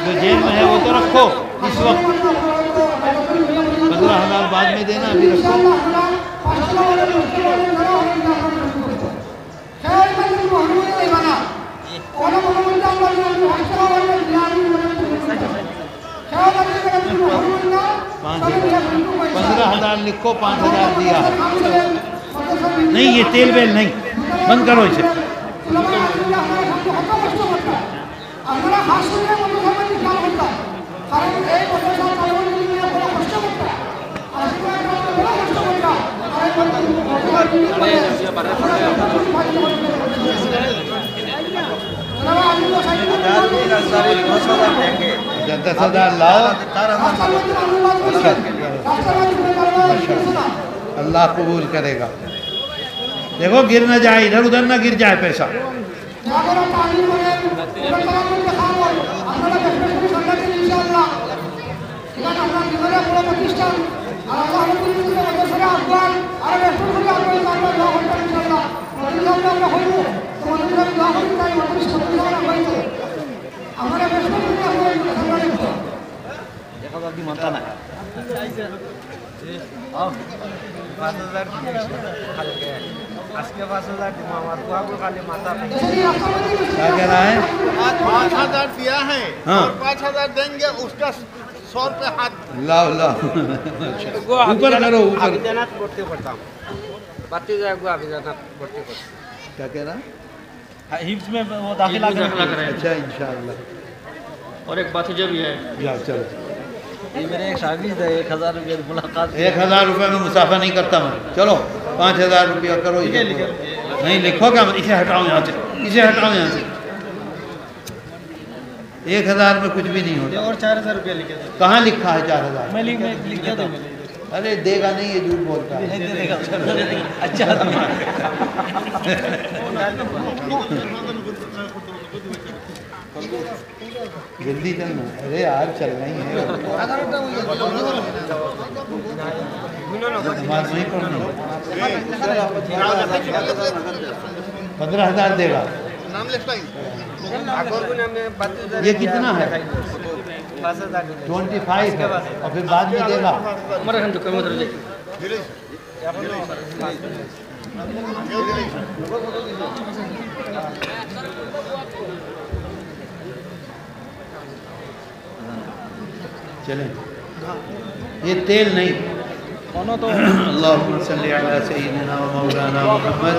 جو جیب میں ہے وہ تو رکھو اس وقت، 15,000 بعد میں دینا، ابھی رکھو۔ $15,000 لکھو، 5,000 دیا ہے۔ نہیں یہ تیل بیل نہیں، بند کرو اسے۔ 10,000 لاؤ. اللہ قبول کرے گا. دیکھو گر نہ جائے, ادھر ادھر نہ گر جائے پیسہ. کیا کہہ رہا ہے؟ 5,000 دیا ہے ہاں. اور 5,000 دیں گے, اس کا 100 روپے ہاتھ. لاؤ لاؤ, اوپر کرو اوپر. کیا کہہ رہا ہے؟ حفظ میں وہ داخلہ کریں. اچھا انشاءاللہ. اور ایک باتیجہ بھی ہے. جاؤ چلو. یہ میرے ایک شاگرد ہے, 1,000 روپے ملاقات. 1,000 روپے میں مسافہ نہیں کرتا میں. چلو 5,000 روپیہ کرو. نہیں لکھو گا, اسے ہٹاؤ یہاں سے, اسے ہٹاؤ یہاں سے. 1,000 میں کچھ بھی نہیں ہوتا. اور 4,000 روپے لکھے تھے. کہاں لکھا ہے 4,000؟ میں لکھ دیتا ہوں. ارے دے گا نہیں, یہ جھوٹ بولتا ہے. اچھا جلدی چلنا. ارے یار چلنا ہی ہے. نماز نہیں پڑھنی. 15,000 دے گا. یہ کتنا ہے؟ 25 ہے, اور پھر بعد میں دے گا. چلیں, یہ تیل نہیں. اللہم صلی علی سیدنا و مولانا محمد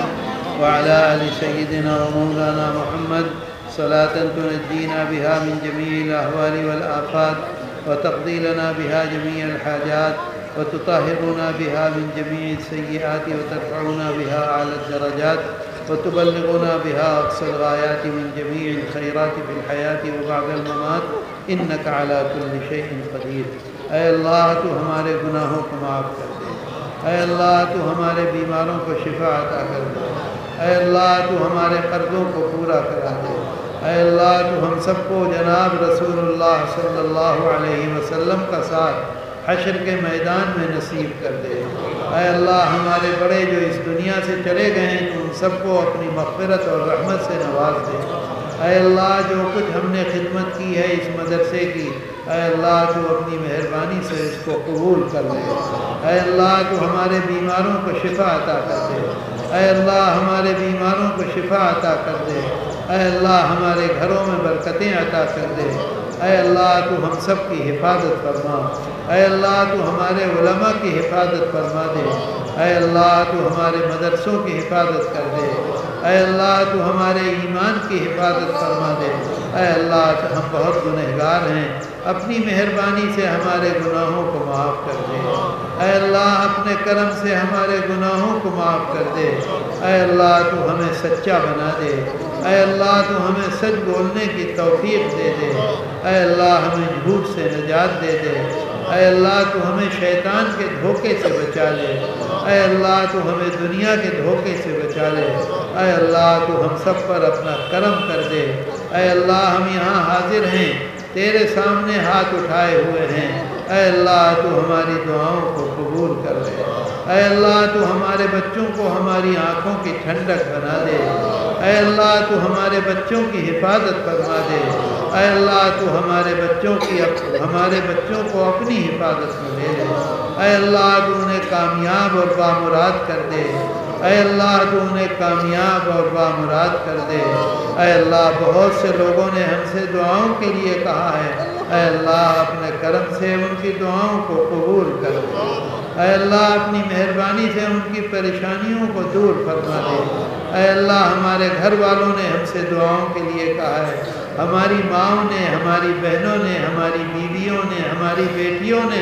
وعلى آل سيدنا ومولانا محمد صلاة تنجينا بها من جميع الأهوال والآفات وتقضي لنا بها جميع الحاجات وتطهرنا بها من جميع السيئات وترفعنا بها أعلى الدرجات وتبلغنا بها أقصى الغايات من جميع الخيرات في الحياة وبعد الممات إنك على كل شيء قدير. اے اللہ تو ہمارے گناہوں کو معاف کر دے. اے اللہ تو ہمارے بیماروں کو شفا عطا کر دے. اے اللہ تو ہمارے قرضوں کو پورا کرا دے. اے اللہ تو ہم سب کو جناب رسول اللہ صلی اللہ علیہ وسلم کا ساتھ حشر کے میدان میں نصیب کر دے. اے اللہ ہمارے بڑے جو اس دنیا سے چلے گئے ہیں تو ان سب کو اپنی مغفرت اور رحمت سے نواز دے. اے اللہ جو کچھ ہم نے خدمت کی ہے اس مدرسے کی, اے اللہ تو اپنی مہربانی سے اس کو قبول کر لے. اے اللہ تو ہمارے بیماروں کو شفا عطا کر دے. اے اللہ ہمارے بیماروں کو شفا عطا کر دے. اے اللہ ہمارے گھروں میں برکتیں عطا کر دے. اے اللہ تو ہم سب کی حفاظت فرما. اے اللہ تو ہمارے علماء کی حفاظت فرما دے. اے اللہ تو ہمارے مدرسوں کی حفاظت کر دے. اے اللہ تو ہمارے ایمان کی حفاظت فرما دے. اے اللہ ہم بہت گنہگار ہیں, اپنی مہربانی سے ہمارے گناہوں کو معاف کر دے. اے اللہ اپنے کرم سے ہمارے گناہوں کو معاف کر دے. اے اللہ تو ہمیں سچا بنا دے. اے اللہ تو ہمیں سچ بولنے کی توفیق دے دے. اے اللہ ہمیں جھوٹ سے نجات دے دے. اے اللہ تو ہمیں شیطان کے دھوکے سے بچا لے. اے اللہ تو ہمیں دنیا کے دھوکے سے بچا لے. اے اللہ تو ہم سب پر اپنا کرم کر دے. اے اللہ ہم یہاں حاضر ہیں, تیرے سامنے ہاتھ اٹھائے ہوئے ہیں. اے اللہ تو ہماری دعاؤں کو قبول کر لے. اے اللہ تو ہمارے بچوں کو ہماری آنکھوں کی ٹھنڈک بنا دے. اے اللہ تو ہمارے بچوں کی حفاظت فرما دے. اے اللہ تو ہمارے بچوں کو اپنی حفاظت میں لے لے. اے اللہ تو انہیں کامیاب اور بامراد کر دے. اے اللہ تو انہیں کامیاب اور بامراد کر دے. اے اللہ بہت سے لوگوں نے ہم سے دعاؤں کے لیے کہا ہے, اے اللہ اپنے کرم سے ان کی دعاؤں کو قبول کر دے. اے اللہ اپنی مہربانی سے ان کی پریشانیوں کو دور فرما دے. اے اللہ ہمارے گھر والوں نے ہم سے دعاؤں کے لیے کہا ہے, ہماری ماؤں نے, ہماری بہنوں نے, ہماری بیویوں نے, ہماری بیٹیوں نے